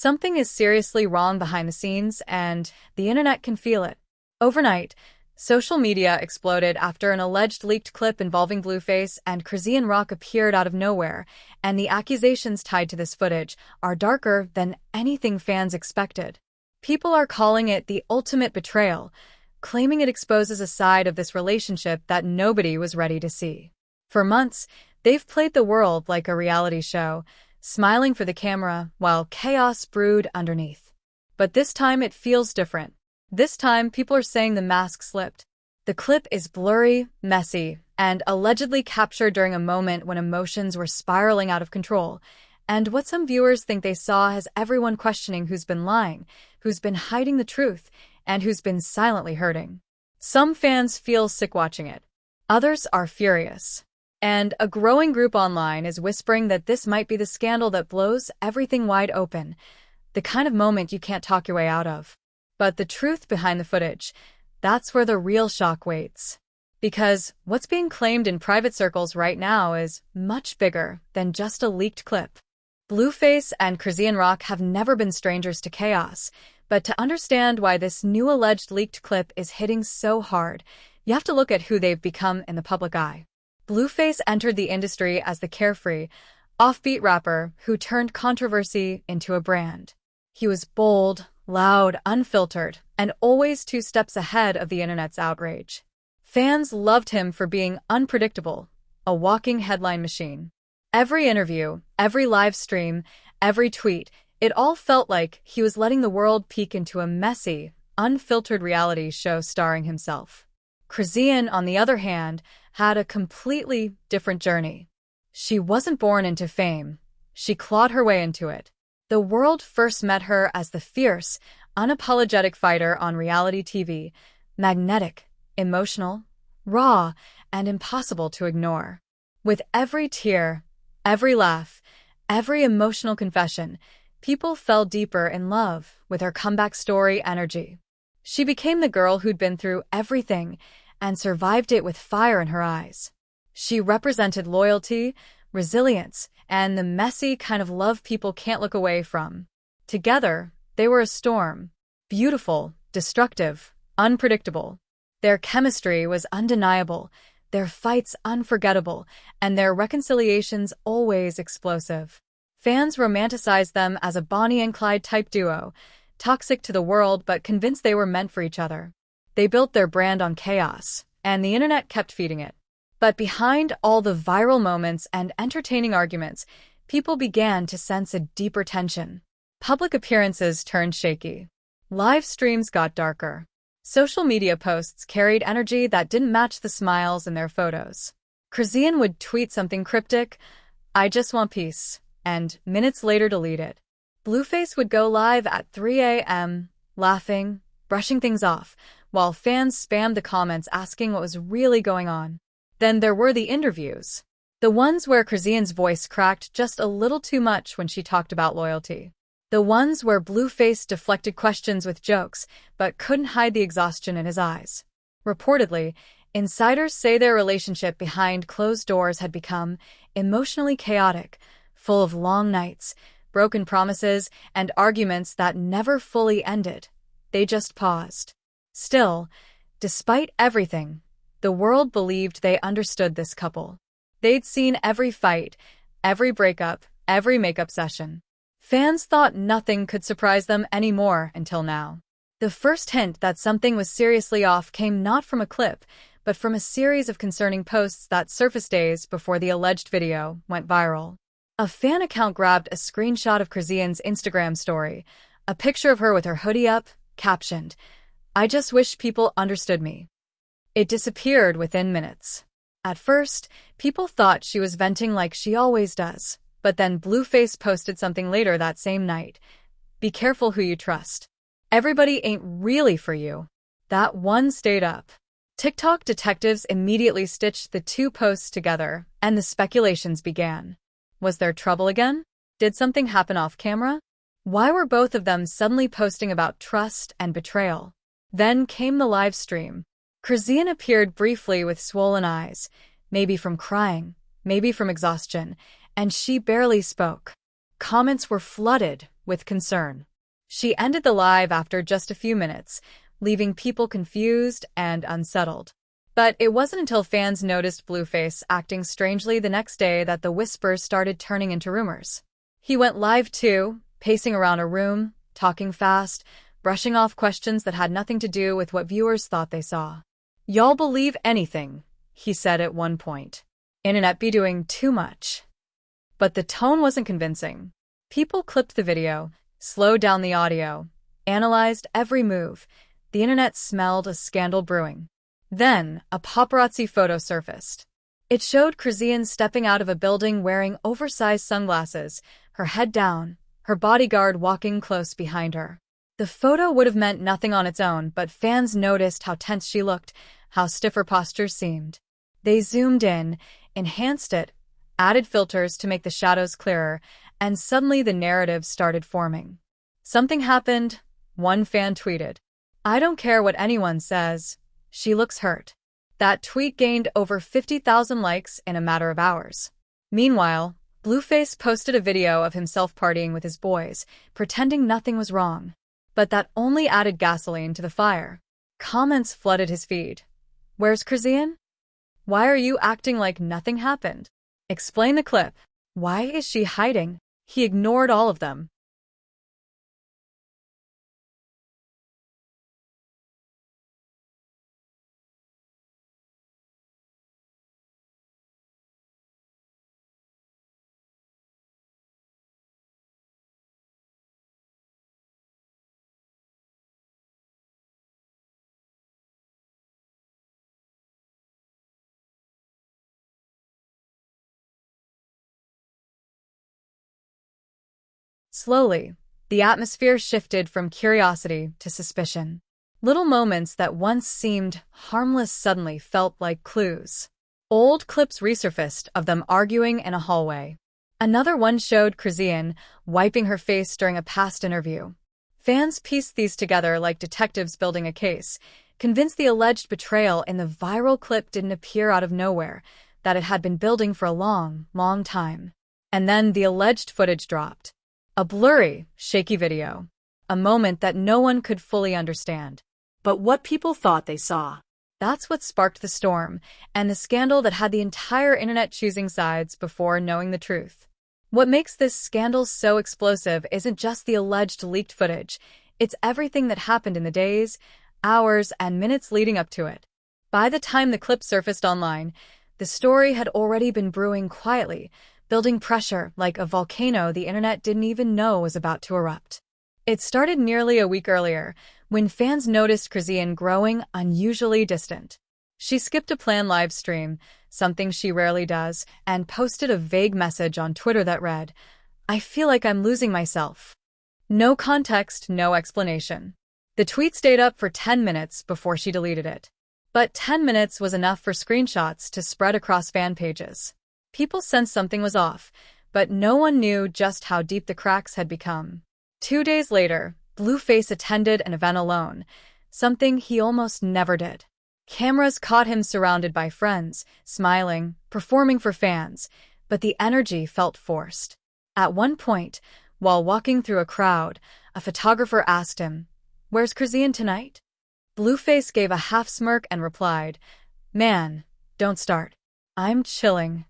Something is seriously wrong behind the scenes, and the internet can feel it. Overnight, social media exploded after an alleged leaked clip involving Blueface and Chrisean appeared out of nowhere, and the accusations tied to this footage are darker than anything fans expected. People are calling it the ultimate betrayal, claiming it exposes a side of this relationship that nobody was ready to see. For months, they've played the world like a reality show, smiling for the camera while chaos brewed underneath. But this time it feels different. This time, people are saying the mask slipped. The clip is blurry, messy, and allegedly captured during a moment when emotions were spiraling out of control. And what some viewers think they saw has everyone questioning who's been lying, who's been hiding the truth, and who's been silently hurting. Some fans feel sick watching it. Others are furious. And a growing group online is whispering that this might be the scandal that blows everything wide open, the kind of moment you can't talk your way out of. But the truth behind the footage, that's where the real shock waits. Because what's being claimed in private circles right now is much bigger than just a leaked clip. Blueface and Chrisean have never been strangers to chaos, but to understand why this new alleged leaked clip is hitting so hard, you have to look at who they've become in the public eye. Blueface entered the industry as the carefree, offbeat rapper who turned controversy into a brand. He was bold, loud, unfiltered, and always 2 steps ahead of the internet's outrage. Fans loved him for being unpredictable, a walking headline machine. Every interview, every live stream, every tweet, it all felt like he was letting the world peek into a messy, unfiltered reality show starring himself. Chrisean, on the other hand, had a completely different journey. She wasn't born into fame. She clawed her way into it. The world first met her as the fierce, unapologetic fighter on reality TV, magnetic, emotional, raw, and impossible to ignore. With every tear, every laugh, every emotional confession, people fell deeper in love with her comeback story energy. She became the girl who'd been through everything and survived it with fire in her eyes. She represented loyalty, resilience, and the messy kind of love people can't look away from. Together, they were a storm. Beautiful, destructive, unpredictable. Their chemistry was undeniable, their fights unforgettable, and their reconciliations always explosive. Fans romanticized them as a Bonnie and Clyde type duo, toxic to the world but convinced they were meant for each other. They built their brand on chaos, and the internet kept feeding it. But behind all the viral moments and entertaining arguments, people began to sense a deeper tension. Public appearances turned shaky. Live streams got darker. Social media posts carried energy that didn't match the smiles in their photos. Chrisean would tweet something cryptic, "I just want peace," and minutes later delete it. Blueface would go live at 3 a.m., laughing, brushing things off, while fans spammed the comments asking what was really going on. Then there were the interviews. The ones where Chrisean's voice cracked just a little too much when she talked about loyalty. The ones where Blueface deflected questions with jokes, but couldn't hide the exhaustion in his eyes. Reportedly, insiders say their relationship behind closed doors had become emotionally chaotic, full of long nights, broken promises, and arguments that never fully ended. They just paused. Still, despite everything, the world believed they understood this couple. They'd seen every fight, every breakup, every makeup session. Fans thought nothing could surprise them anymore until now. The first hint that something was seriously off came not from a clip, but from a series of concerning posts that surfaced days before the alleged video went viral. A fan account grabbed a screenshot of Chrisean's Instagram story, a picture of her with her hoodie up, captioned, "I just wish people understood me." It disappeared within minutes. At first, people thought she was venting like she always does, but then Blueface posted something later that same night. "Be careful who you trust. Everybody ain't really for you." That one stayed up. TikTok detectives immediately stitched the 2 posts together, and the speculations began. Was there trouble again? Did something happen off camera? Why were both of them suddenly posting about trust and betrayal? Then came the live stream. Chrisean appeared briefly with swollen eyes, maybe from crying, maybe from exhaustion, and she barely spoke. comments were flooded with concern. She ended the live after just a few minutes, leaving people confused and unsettled. But it wasn't until fans noticed Blueface acting strangely the next day that the whispers started turning into rumors. He went live too, pacing around a room, talking fast, brushing off questions that had nothing to do with what viewers thought they saw. "Y'all believe anything," he said at one point. "Internet be doing too much." But the tone wasn't convincing. People clipped the video, slowed down the audio, analyzed every move. The internet smelled a scandal brewing. Then, a paparazzi photo surfaced. It showed Chrisean stepping out of a building wearing oversized sunglasses, her head down, her bodyguard walking close behind her. The photo would have meant nothing on its own, but fans noticed how tense she looked, how stiff her posture seemed. They zoomed in, enhanced it, added filters to make the shadows clearer, and suddenly the narrative started forming. "Something happened," one fan tweeted. "I don't care what anyone says. She looks hurt." That tweet gained over 50,000 likes in a matter of hours. Meanwhile, Blueface posted a video of himself partying with his boys, pretending nothing was wrong. But that only added gasoline to the fire. Comments flooded his feed. "Where's Chrisean? Why are you acting like nothing happened? Explain the clip. Why is she hiding?" He ignored all of them. Slowly, the atmosphere shifted from curiosity to suspicion. Little moments that once seemed harmless suddenly felt like clues. Old clips resurfaced of them arguing in a hallway. Another one showed Chrisean wiping her face during a past interview. Fans pieced these together like detectives building a case, convinced the alleged betrayal in the viral clip didn't appear out of nowhere, that it had been building for a long, long time. And then the alleged footage dropped. A blurry, shaky video. A moment that no one could fully understand. But what people thought they saw. That's what sparked the storm, and the scandal that had the entire internet choosing sides before knowing the truth. What makes this scandal so explosive isn't just the alleged leaked footage, it's everything that happened in the days, hours, and minutes leading up to it. By the time the clip surfaced online, the story had already been brewing quietly, building pressure like a volcano the internet didn't even know was about to erupt. It started nearly a week earlier, when fans noticed Chrisean growing unusually distant. She skipped a planned live stream, something she rarely does, and posted a vague message on Twitter that read, "I feel like I'm losing myself." No context, no explanation. The tweet stayed up for 10 minutes before she deleted it. But 10 minutes was enough for screenshots to spread across fan pages. People sensed something was off, but no one knew just how deep the cracks had become. 2 days later, Blueface attended an event alone, something he almost never did. Cameras caught him surrounded by friends, smiling, performing for fans, but the energy felt forced. At one point, while walking through a crowd, a photographer asked him, "Where's Chrisean tonight?" Blueface gave a half smirk and replied, "Man, don't start. I'm chilling."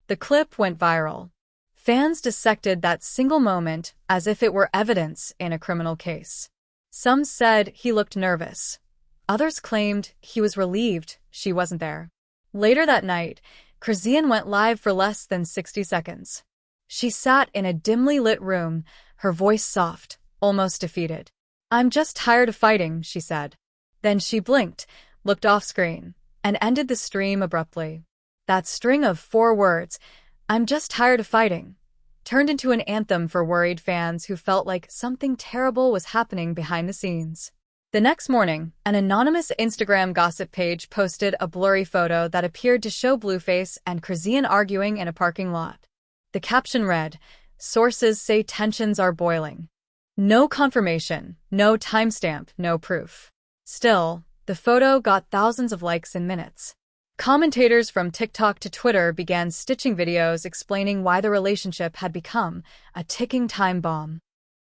The clip went viral. Fans dissected that single moment as if it were evidence in a criminal case. Some said he looked nervous. Others claimed he was relieved she wasn't there. Later that night, Chrisean went live for less than 60 seconds. She sat in a dimly lit room, her voice soft, almost defeated. "I'm just tired of fighting," she said. Then she blinked, looked off-screen, and ended the stream abruptly. That string of 4 words, "I'm just tired of fighting," turned into an anthem for worried fans who felt like something terrible was happening behind the scenes. The next morning, an anonymous Instagram gossip page posted a blurry photo that appeared to show Blueface and Chrisean arguing in a parking lot. The caption read, "Sources say tensions are boiling." No confirmation, no timestamp, no proof. Still, the photo got thousands of likes in minutes. Commentators from TikTok to Twitter began stitching videos explaining why the relationship had become a ticking time bomb.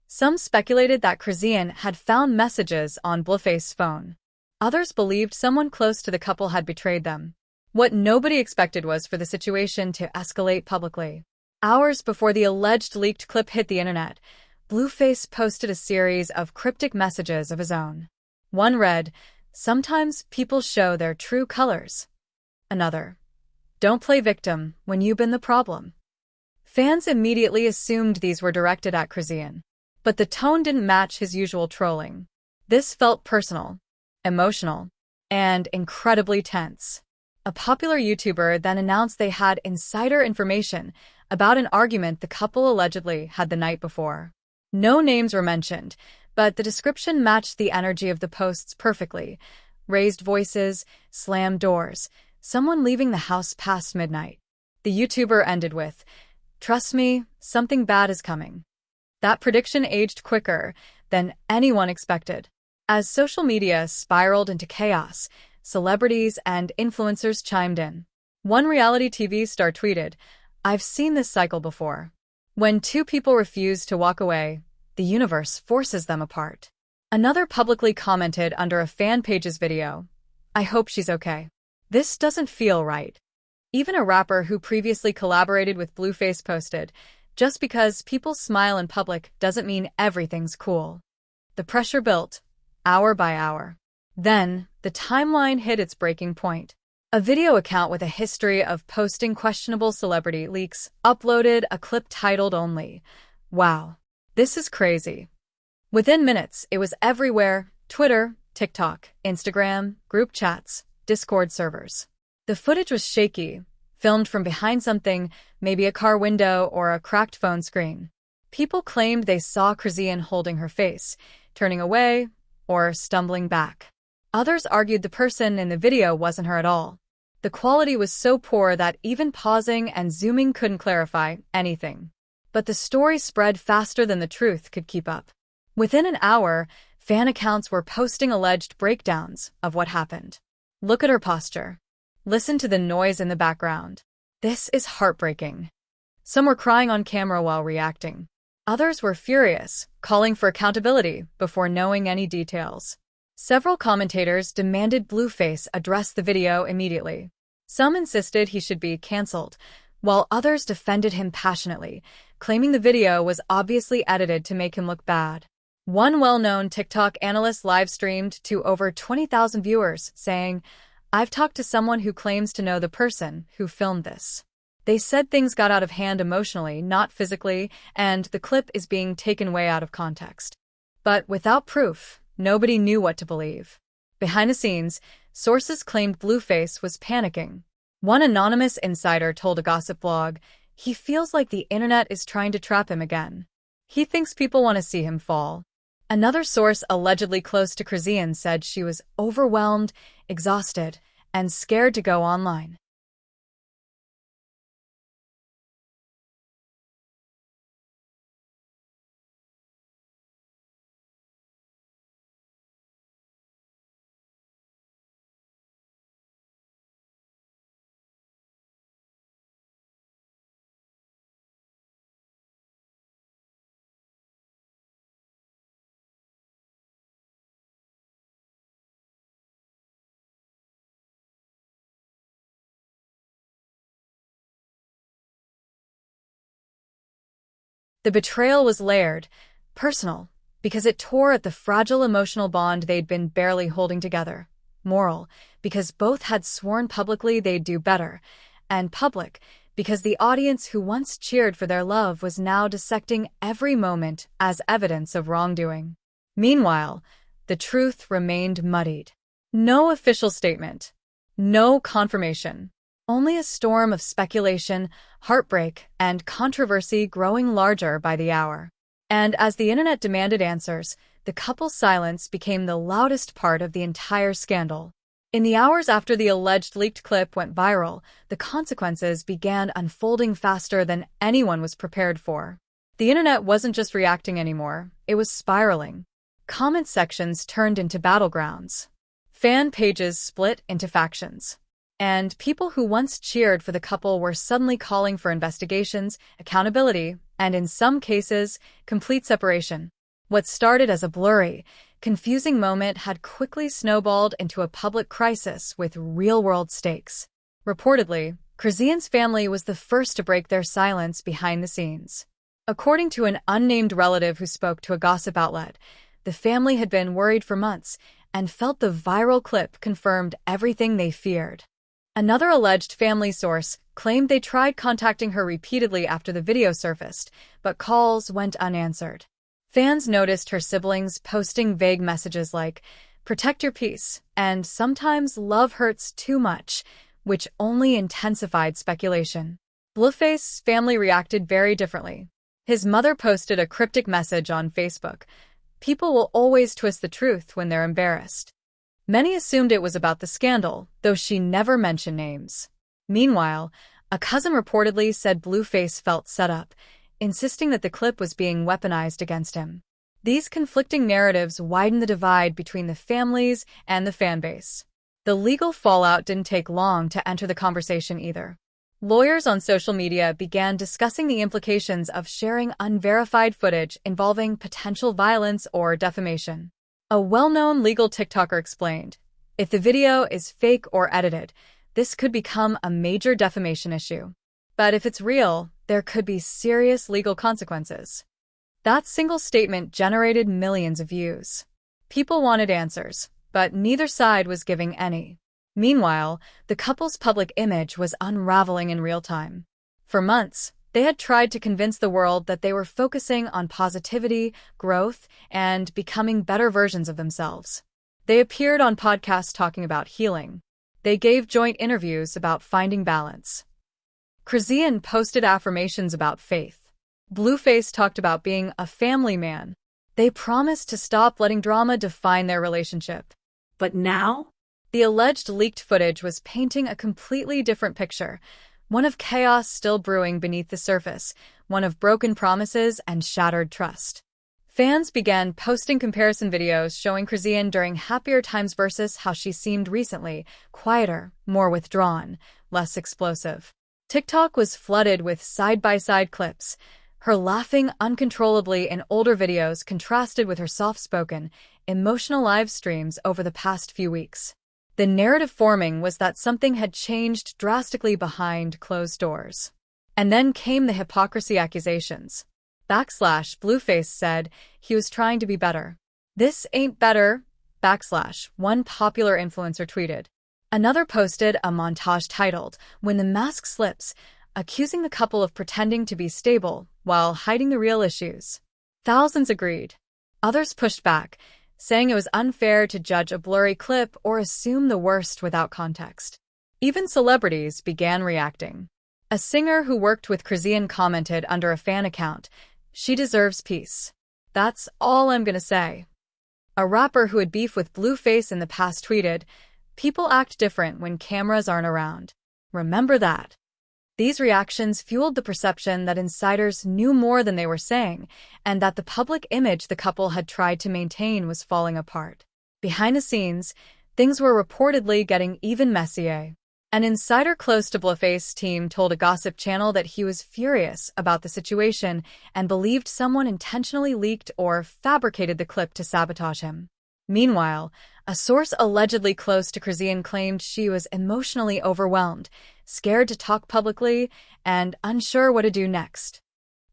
Some speculated that Chrisean had found messages on Blueface's phone. Others believed someone close to the couple had betrayed them. What nobody expected was for the situation to escalate publicly. Hours before the alleged leaked clip hit the internet, Blueface posted a series of cryptic messages of his own. One read, "Sometimes people show their true colors." Another, "Don't play victim when you've been the problem." Fans immediately assumed these were directed at Chrisean. But the tone didn't match his usual trolling. This felt personal, emotional, and incredibly tense. A popular YouTuber then announced they had insider information about an argument the couple allegedly had the night before. No names were mentioned, but the description matched the energy of the posts perfectly. Raised voices, slammed doors, someone leaving the house past midnight. The YouTuber ended with, "Trust me, something bad is coming." That prediction aged quicker than anyone expected. As social media spiraled into chaos, celebrities and influencers chimed in. One reality TV star tweeted, "I've seen this cycle before. When two people refuse to walk away, the universe forces them apart." Another publicly commented under a fan page's video, "I hope she's okay. This doesn't feel right." Even a rapper who previously collaborated with Blueface posted, "Just because people smile in public doesn't mean everything's cool." The pressure built, hour by hour. Then, the timeline hit its breaking point. A video account with a history of posting questionable celebrity leaks uploaded a clip titled only, "Wow, this is crazy." Within minutes, it was everywhere: Twitter, TikTok, Instagram, group chats, Discord servers. The footage was shaky, filmed from behind something, maybe a car window or a cracked phone screen. People claimed they saw Chrisean holding her face, turning away, or stumbling back. Others argued the person in the video wasn't her at all. The quality was so poor that even pausing and zooming couldn't clarify anything. But the story spread faster than the truth could keep up. Within an hour, fan accounts were posting alleged breakdowns of what happened. "Look at her posture. Listen to the noise in the background. This is heartbreaking." Some were crying on camera while reacting. Others were furious, calling for accountability before knowing any details. Several commentators demanded Blueface address the video immediately. Some insisted he should be cancelled, while others defended him passionately, claiming the video was obviously edited to make him look bad. One well-known TikTok analyst live-streamed to over 20,000 viewers, saying, "I've talked to someone who claims to know the person who filmed this. They said things got out of hand emotionally, not physically, and the clip is being taken way out of context." But without proof, nobody knew what to believe. Behind the scenes, sources claimed Blueface was panicking. One anonymous insider told a gossip blog, "He feels like the internet is trying to trap him again. He thinks people want to see him fall." Another source allegedly close to Chrisean said she was overwhelmed, exhausted, and scared to go online. The betrayal was layered, personal, because it tore at the fragile emotional bond they'd been barely holding together; moral, because both had sworn publicly they'd do better; and public, because the audience who once cheered for their love was now dissecting every moment as evidence of wrongdoing. Meanwhile, the truth remained muddied. No official statement. No confirmation. Only a storm of speculation, heartbreak, and controversy growing larger by the hour. And as the internet demanded answers, the couple's silence became the loudest part of the entire scandal. In the hours after the alleged leaked clip went viral, the consequences began unfolding faster than anyone was prepared for. The internet wasn't just reacting anymore, it was spiraling. Comment sections turned into battlegrounds. Fan pages split into factions. And people who once cheered for the couple were suddenly calling for investigations, accountability, and in some cases, complete separation. What started as a blurry, confusing moment had quickly snowballed into a public crisis with real-world stakes. Reportedly, Chrisean's family was the first to break their silence behind the scenes. According to an unnamed relative who spoke to a gossip outlet, the family had been worried for months and felt the viral clip confirmed everything they feared. Another alleged family source claimed they tried contacting her repeatedly after the video surfaced, but calls went unanswered. Fans noticed her siblings posting vague messages like, "Protect your peace," and sometimes "Love hurts too much," which only intensified speculation. Blueface's family reacted very differently. His mother posted a cryptic message on Facebook, "People will always twist the truth when they're embarrassed." Many assumed it was about the scandal, though she never mentioned names. Meanwhile, a cousin reportedly said Blueface felt set up, insisting that the clip was being weaponized against him. These conflicting narratives widened the divide between the families and the fanbase. The legal fallout didn't take long to enter the conversation either. Lawyers on social media began discussing the implications of sharing unverified footage involving potential violence or defamation. A well-known legal TikToker explained, "If the video is fake or edited, this could become a major defamation issue. But if it's real, there could be serious legal consequences." That single statement generated millions of views. People wanted answers, but neither side was giving any. Meanwhile, the couple's public image was unraveling in real time. For months, they had tried to convince the world that they were focusing on positivity, growth, and becoming better versions of themselves. They appeared on podcasts talking about healing. They gave joint interviews about finding balance. Chrisean posted affirmations about faith. Blueface talked about being a family man. They promised to stop letting drama define their relationship. But now? The alleged leaked footage was painting a completely different picture. One of chaos still brewing beneath the surface, one of broken promises and shattered trust. Fans began posting comparison videos showing Chrisean during happier times versus how she seemed recently, quieter, more withdrawn, less explosive. TikTok was flooded with side-by-side clips. Her laughing uncontrollably in older videos contrasted with her soft-spoken, emotional live streams over the past few weeks. The narrative forming was that something had changed drastically behind closed doors. And then came the hypocrisy accusations. Blueface said he was trying to be better. "This ain't better," one popular influencer tweeted. Another posted a montage titled, "When the Mask Slips," accusing the couple of pretending to be stable while hiding the real issues. Thousands agreed. Others pushed back, saying it was unfair to judge a blurry clip or assume the worst without context. Even celebrities began reacting. A singer who worked with Chrisean commented under a fan account, "She deserves peace. That's all I'm gonna say." A rapper who had beef with Blueface in the past tweeted, "People act different when cameras aren't around. Remember that." These reactions fueled the perception that insiders knew more than they were saying, and that the public image the couple had tried to maintain was falling apart. Behind the scenes, things were reportedly getting even messier. An insider close to Blueface's team told a gossip channel that he was furious about the situation and believed someone intentionally leaked or fabricated the clip to sabotage him. Meanwhile, a source allegedly close to Chrisean claimed she was emotionally overwhelmed, scared to talk publicly, and unsure what to do next.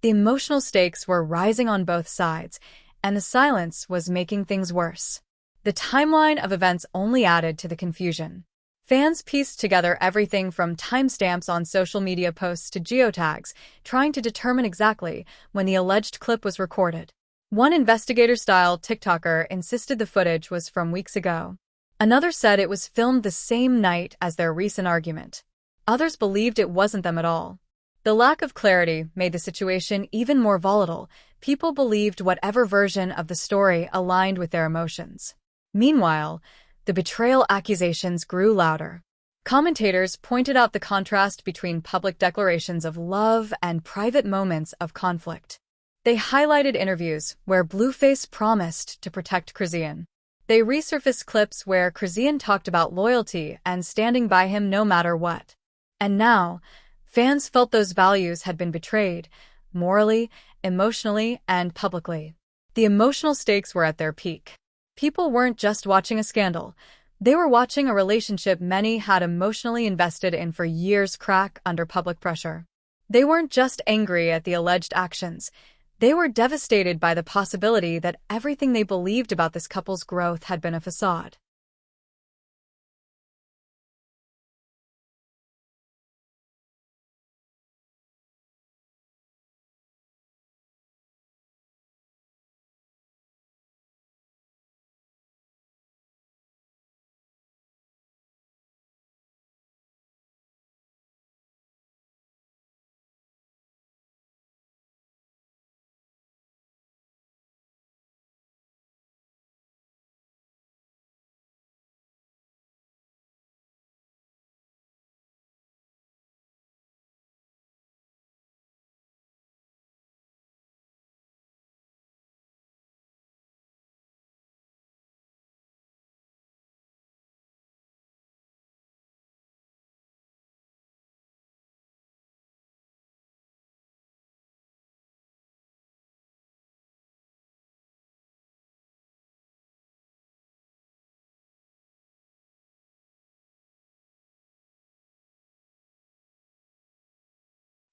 The emotional stakes were rising on both sides, and the silence was making things worse. The timeline of events only added to the confusion. Fans pieced together everything from timestamps on social media posts to geotags, trying to determine exactly when the alleged clip was recorded. One investigator-style TikToker insisted the footage was from weeks ago. Another said it was filmed the same night as their recent argument. Others believed it wasn't them at all. The lack of clarity made the situation even more volatile. People believed whatever version of the story aligned with their emotions. Meanwhile, the betrayal accusations grew louder. Commentators pointed out the contrast between public declarations of love and private moments of conflict. They highlighted interviews where Blueface promised to protect Chrisean. They resurfaced clips where Chrisean talked about loyalty and standing by him no matter what. And now, fans felt those values had been betrayed, morally, emotionally, and publicly. The emotional stakes were at their peak. People weren't just watching a scandal. They were watching a relationship many had emotionally invested in for years crack under public pressure. They weren't just angry at the alleged actions. They were devastated by the possibility that everything they believed about this couple's growth had been a facade.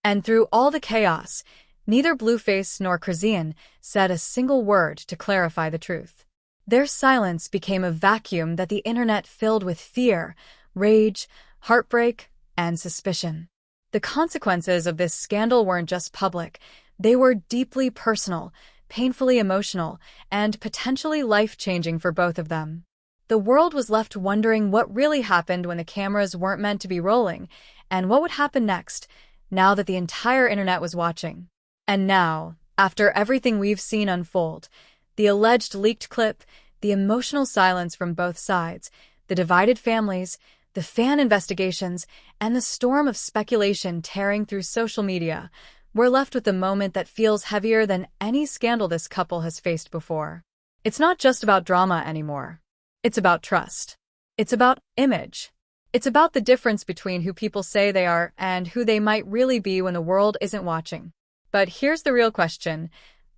And through all the chaos, neither Blueface nor Chrisean said a single word to clarify the truth. Their silence became a vacuum that the internet filled with fear, rage, heartbreak, and suspicion. The consequences of this scandal weren't just public, they were deeply personal, painfully emotional, and potentially life-changing for both of them. The world was left wondering what really happened when the cameras weren't meant to be rolling, and what would happen next, now that the entire internet was watching. And now, after everything we've seen unfold, the alleged leaked clip, the emotional silence from both sides, the divided families, the fan investigations, and the storm of speculation tearing through social media, we're left with a moment that feels heavier than any scandal this couple has faced before. It's not just about drama anymore. It's about trust. It's about image. It's about the difference between who people say they are and who they might really be when the world isn't watching. But here's the real question.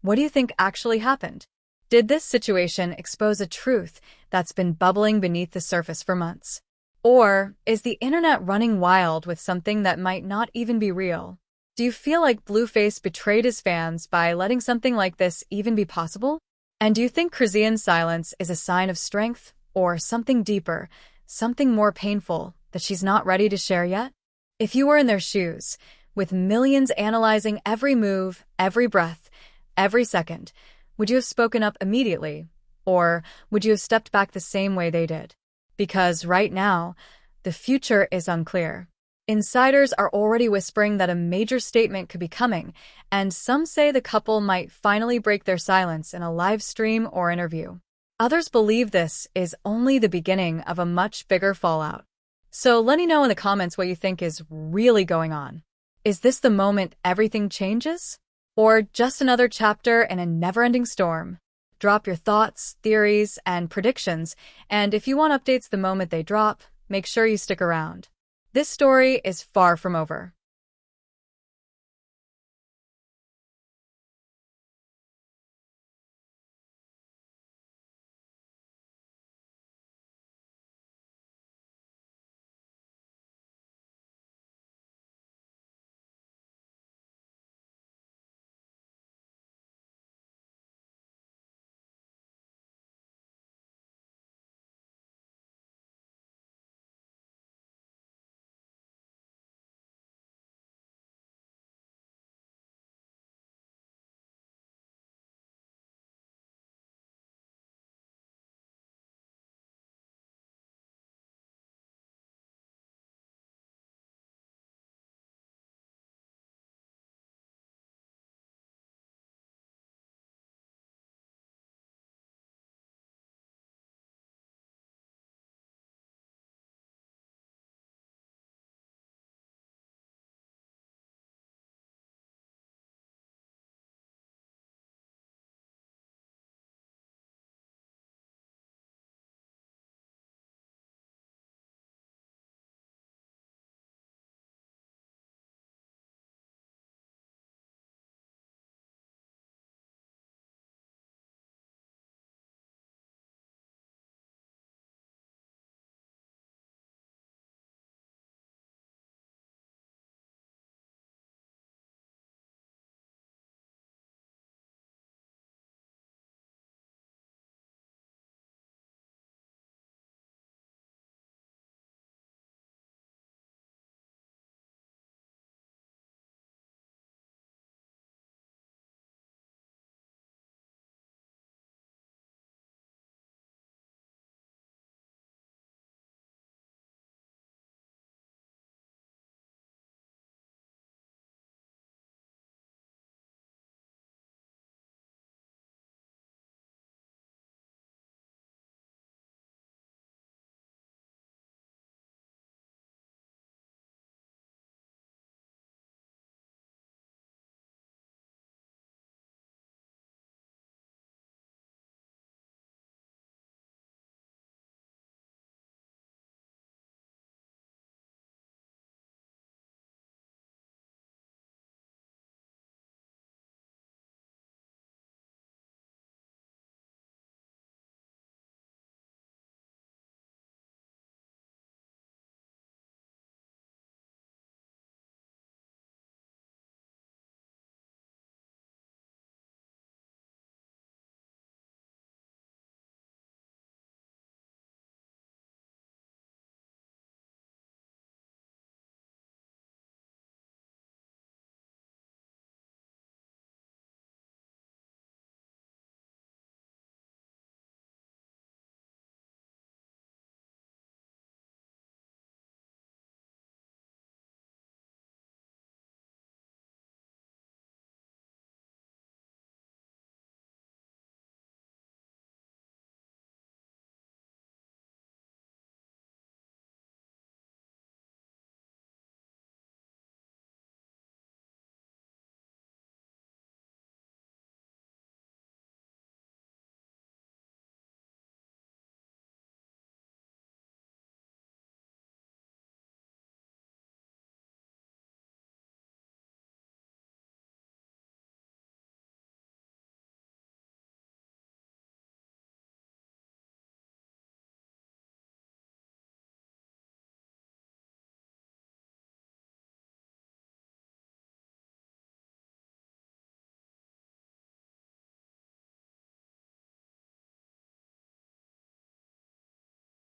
What do you think actually happened? Did this situation expose a truth that's been bubbling beneath the surface for months? Or is the internet running wild with something that might not even be real? Do you feel like Blueface betrayed his fans by letting something like this even be possible? And do you think Chrisean's silence is a sign of strength or something deeper, something more painful that she's not ready to share yet? If you were in their shoes, with millions analyzing every move, every breath, every second, would you have spoken up immediately? Or would you have stepped back the same way they did? Because right now, the future is unclear. Insiders are already whispering that a major statement could be coming, and some say the couple might finally break their silence in a live stream or interview. Others believe this is only the beginning of a much bigger fallout. So let me know in the comments what you think is really going on. Is this the moment everything changes? Or just another chapter in a never-ending storm? Drop your thoughts, theories, and predictions, and if you want updates the moment they drop, make sure you stick around. This story is far from over.